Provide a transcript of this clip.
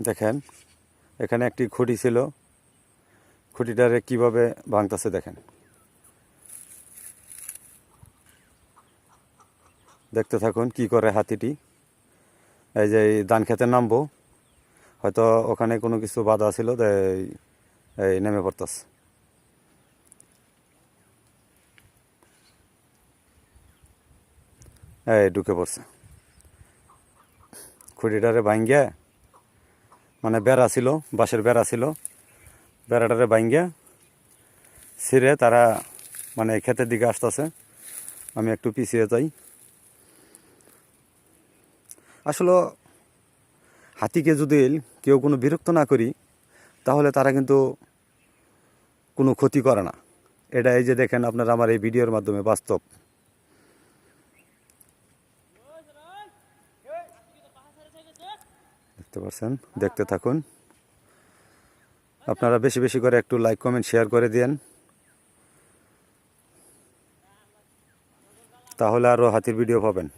দেখেন এখানে একটি খুঁটি ছিল, খুঁটিটারে কিভাবে ভাঙতেছে দেখেন। দেখতে থাকুন কি করে হাতিটি। এই যে ধান খেতে নামবো, হয়তো ওখানে কোনো কিছু বাধা ছিল, এই নেমে পড়তেছে। এই ঢুকে পড়ছে খুঁটিটারে ভাঙ্গিয়া, মানে বেড়া ছিল, বাঁশের বেড়া ছিল, বেড়াটারে ভাঙ্গিয়া ছিঁড়ে তারা মানে ক্ষেতের দিকে আসতেছে। আমি একটু পিছিয়ে যাই। আসলে হাতিকে যদি কেউ কোনো বিরক্ত না করি, তাহলে তারা কিন্তু কোনো ক্ষতি করে না। এটা এই যে দেখেন আপনারা আমার এই ভিডিওর মাধ্যমে বাস্তব। দেখতে পাচ্ছেন, দেখতে থাকুন। আপনারা বেশি বেশি করে একটু লাইক কমেন্ট শেয়ার করে দিন, তাহলে আরও হাতির ভিডিও পাবেন।